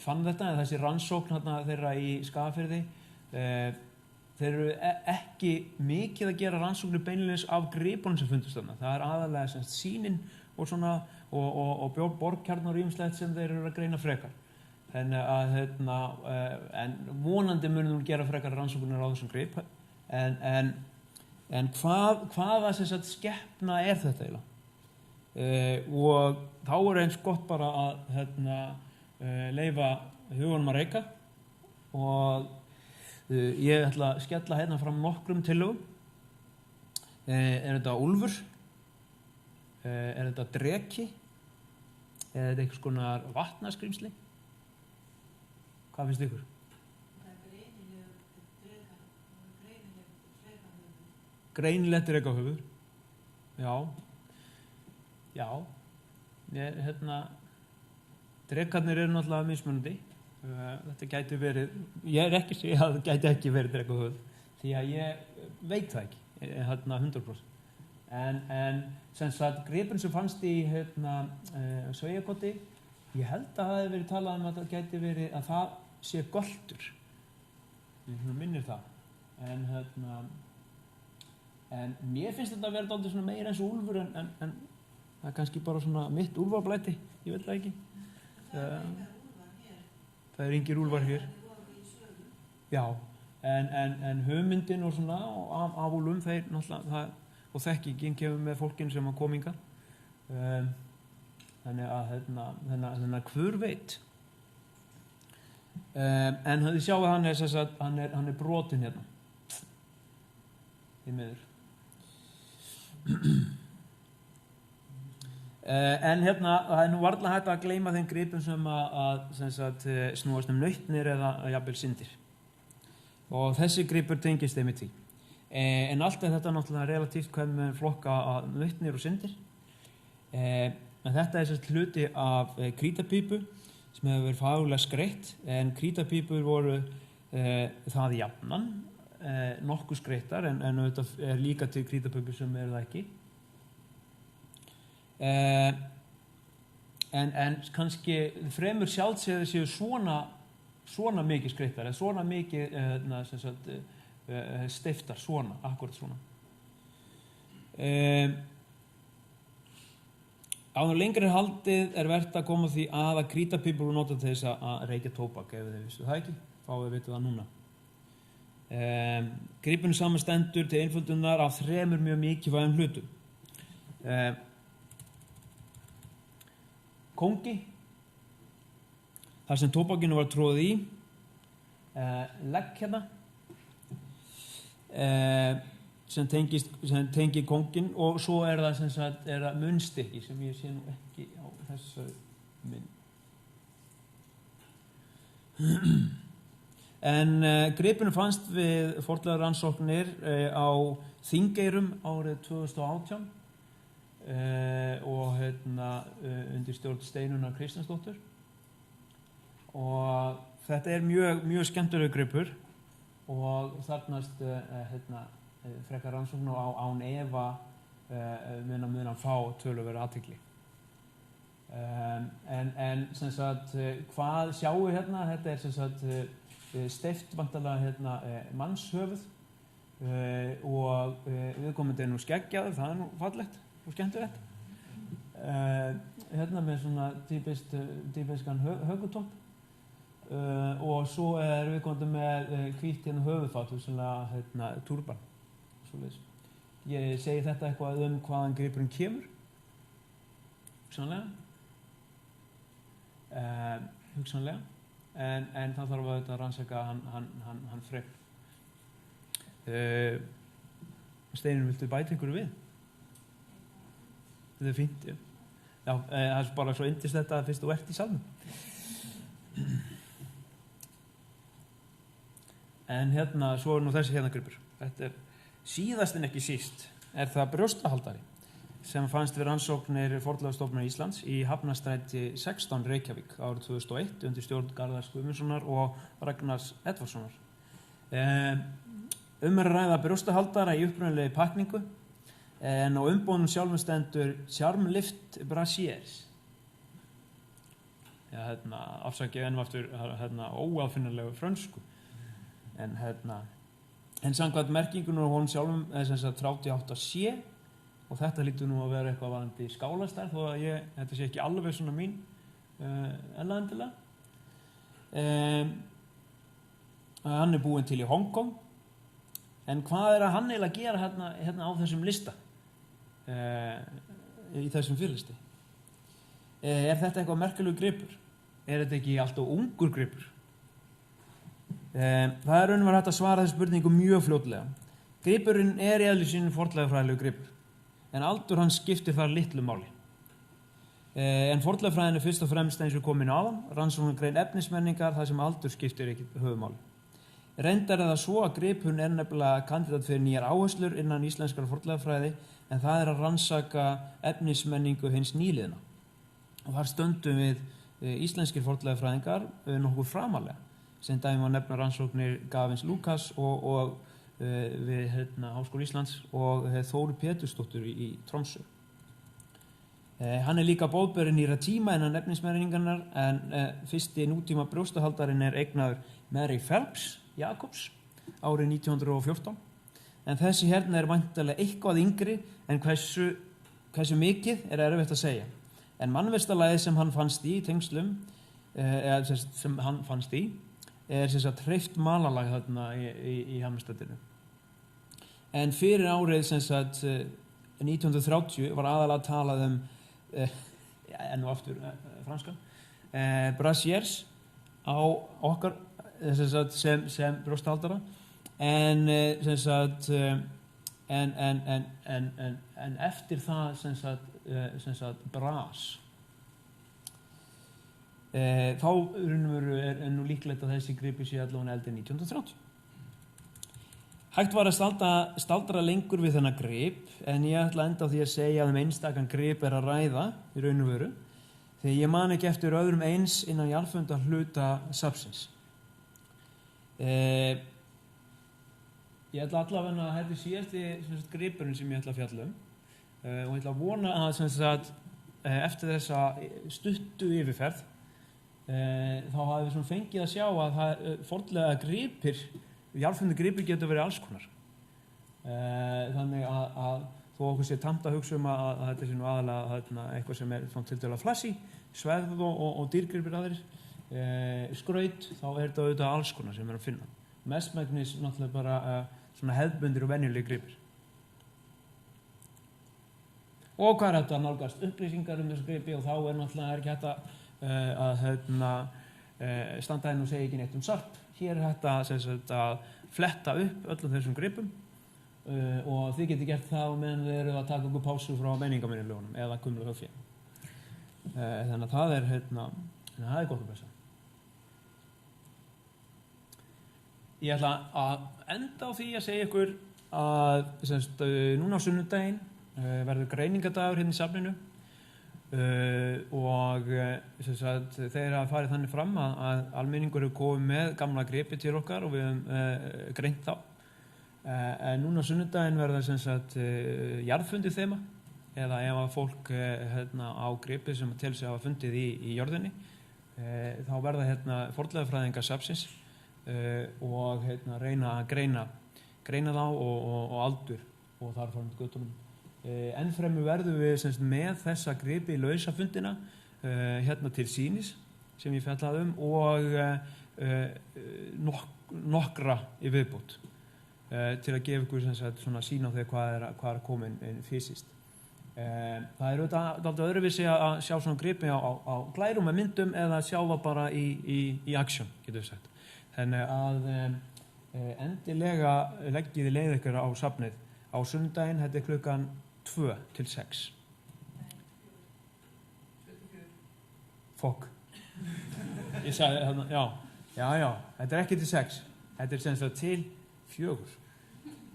fann þetta, þessi rannsókn þeirra í Skagafirði, þeir eru ekki mikið að gera rannsóknir beinleiðis af gripunum sem fundust þarna. Það er aðalega sýnin og svona og borgkjarnar og ýmislegt sem þeir eru að greina frekar. En vonandi munum gera frekar rannsóknir á þessum grip. En hvaða skepna er þetta eiginlega? Og þá er eins gott bara að leyfa hugunum að reika og ég ætla að skella fram nokkrum tillögum. Er þetta úlfur? Er þetta dreki? Er þetta einhvers konar vatnaskrímsli? Hvað finnst ykkur? Greinilegt drekahöfuð. Já. Drekarnir eru náttúrulega mismunandi. Þetta gæti verið, ég er ekki að segja að það gæti ekki verið drekahöfuð, því að ég veit það ekki, 100%. En sem sagt, gripurinn sem fannst í Sveiakoti, ég held að það hefði verið talað um að það gæti verið að það sé goltur. Ég minnir það. En mér finnst þetta að vera dálítið svona meira eins og úlfur en það er kannski bara svona mitt úlfarblæti, ég veit það ekki. Það er engir úlfar hér. Já, en hugmyndin og svona af úlfum þeir náttúrulega, og þekkingin kemur með fólkin sem að kominga. Þannig að hver veit. En þið sjáu að hann er brotinn hérna. Því miður. En það er nú varla hægt að gleyma þeim gripum sem snúast nautnir eða jafnvel syndir. Og þessi gripur tengist þeim í því. En allt er þetta náttúrulega relatíft hvað með flokka að nautnir og syndir. En þetta er hluti af krítapípu sem hefur verið faglega skreytt, en krítapípur voru það jafnan, nokkuð skreyttar, en auðvitað er líka til krítapípur sem eru það ekki. En kannski fremur sjálfsögðu séu svona mikið skreyttar, eða svona mikið steyptar, akkurat svona. Áður lengri haldið er vert að koma því að krítapípur voru notað til þess að reykja tóbak, ef þið vissu það ekki, fáið að vita það núna. Gripurinn samanstendur til einföldunar af 3 mjög mikilvægum hlutum. Kongi, þar sem tóbakinu var tróðið í, legg hérna sem tengir kónginn og svo er það sem sagt munnstykki sem ég sé nú ekki á þessu mynd. En gripurinn fannst við fornleifarannsóknir á Þingeyrum árið 2018 og undir stjórn Steinunnar Kristjánsdóttur og þetta er mjög skemmtilegur gripur og þarnast frekar rannsókn og án efa mun hann fá töluverða athygli. En sem sagt hvað sjáum við hérna? Þetta er sem sagt steypt vantarlega mannshöfuð og viðkomandi nú skeggjaður, það nú fallegt og skemmtilegt. Hérna með svona típiskan hökutopp og svo viðkomandi með hvítt höfuðfat, svona túrban. Svoleiðis. Ég segi þetta eitthvað hvaðan gripurinn kemur, hugsanlega. En það þarf að rannsaka hann frekar. Steinunn, viltu bæta ykkur við? Þetta er fínt, já. Já, það er bara svo yndist þetta fyrst þú ert í salnum. En svo nú þessi gripur. Þetta er síðast en ekki síst, það brjóstahaldari sem fannst við rannsóknir Fornleifastofnunar Íslands í Hafnarstræti 16 Reykjavík árið 2001 undir stjórn Garðars Guðmundssonar og Ragnars Edvardssonar. Er að ræða brjóstahaldara í upprunalegi pakningu en á umbúðunum sjálfum stendur Charmlift Brasiers. Já, afsakið enn og aftur óaðfinnanlegu frönsku. En samkvæmt merkingunum á honum sjálfum sem sagt 38C og þetta lítur nú að vera eitthvað varðandi skálastærð þó að þetta sé ekki alveg svona mín endilega. Hann er búinn til í Hong Kong en hvað er að hann eiginlega gera hérna á þessum lista í þessum fyrirlisti? Er þetta eitthvað merkilegur gripur? Er þetta ekki alltaf ungur gripur? Það er raunverulega hægt að svara þessu spurningu mjög fljótlega. Gripurinn er í eðli sínu fornleifafræðilegur gripur en aldur hans skiptir þar litlu máli. En fornleifafræðin er fyrst og fremst eins og komin áðan, rannsóknargrein efnismenningar þar sem aldur skiptir ekki höfuðmáli. Reyndar er það svo að gripurinn er nefnilega kandidat fyrir nýjar áherslur innan íslenskrar fornleifafræði en það er að rannsaka efnismenningu hins nýliðna. Og þar stöndum við íslenskir fornleifafræðingar nokkuð framalega sem dæmi að nefna rannsóknir Gavins Lukas og við Háskóla Íslands og Þóru Pétursdóttur í Tromsö. Hann er líka boðberinn nýrra tíma innan efnismenningarnar en fyrsti nútíma brjóstahaldarinn er eignaður Mary Phelps Jacobs árið 1914 en þessi er væntanlega eitthvað yngri en hversu mikið er erfitt að segja. En mannvistarlagið sem hann fannst í tengslum sem hann fannst í er sem sagt hreyft malalag þarna í Hafnarstrætinu. En fyrir árið sem sagt 1930 var aðalega talað enn og aftur franskan Brasiers á okkar sem brjóstahaldara en sem sagt en eftir það sem sagt Bras. Þá er nú líklegt að þessi gripur sé allavega eldri 1930. Hægt var að staldra lengur við þennan grip en ég ætla enda á því að segja að einstakan grip er að ræða í raun og veru þegar ég man ekki eftir öðrum eins innan jarðfunda hluta safnsins. Ég ætla allavega að þetta síðasti gripurinn sem ég ætla að fjalla og ég ætla að vona að eftir þessa stuttu yfirferð þá hafið við fengið að sjá að það fornlega gripir, jarðfundu gripir getur verið alls konar. Þannig að þó okkur sé tamt að hugsa að þetta sé nú aðalega eitthvað sem er tiltölulega flashy, sverð og dýrgripir aðrir, skraut, þá er þetta auðvitað alls konar sem er að finna. Mestmegnis náttúrulega bara svona hefðbundir og venjulegir gripir. Og hvað er þetta að nálgast upplýsingar þessu gripi og þá er náttúrulega ekki hægt að standa inn og segja ekki neitt sarp. Hér er hægt að fletta upp öllum þessum gripum og þið getið gert það meðan þið eru að taka okkur pásu frá menningarminjalögunum eða kumlu höfjum. Þannig að það er gott að blessa. Ég ætla að enda á því að segja ykkur að núna á sunnudaginn verður greiningadagur hérna í safninu og þeir hafa farið þannig fram að almenningur hefur komið með gamla gripi til okkar og við höfum greint þá. En núna á sunnudaginn verður jarðfundið þema eða ef að fólk á gripi sem til sig hafa fundið í jörðinni þá verða fornleifafræðingar safnsins og reyna að greina þá og aldur og þar fram til göttunum. Ennfremur verðum við með þessa gripi í lausafundina til sýnis sem ég fjallaði og nokkra í viðbót til að gefa ykkur svona sýn á því hvað er komin fysiskt. Það er auðvitað öðruvísi að sjá svona gripi á glærum með myndum eða sjá það bara í action, getur við sagt. Þannig að endilega leggið þið leið ykkur á safnið á sunnudaginn, þetta er klukkan 2 til 6. Fokk. Ég sagði já, þetta er ekki til 6. Þetta er til 4.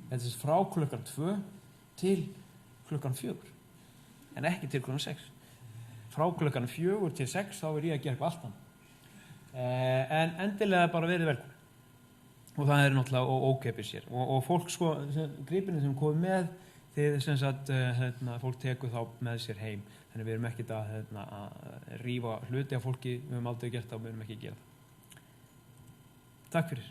Þetta er frá klukkan 2 til klukkan 4. En ekki til klukkan 6. Frá klukkan 4 til 6 þá er ég að gera eitthvað allt annað. En endilega bara verið velkomin. Og það er náttúrulega ókeypis hér. Og fólk gripinni sem komið með, fólk tekur þá með sér heim. Þannig við erum ekkert að rífa hluti af fólki, við höfum aldrei gert það og við erum ekki að gera það. Takk fyrir.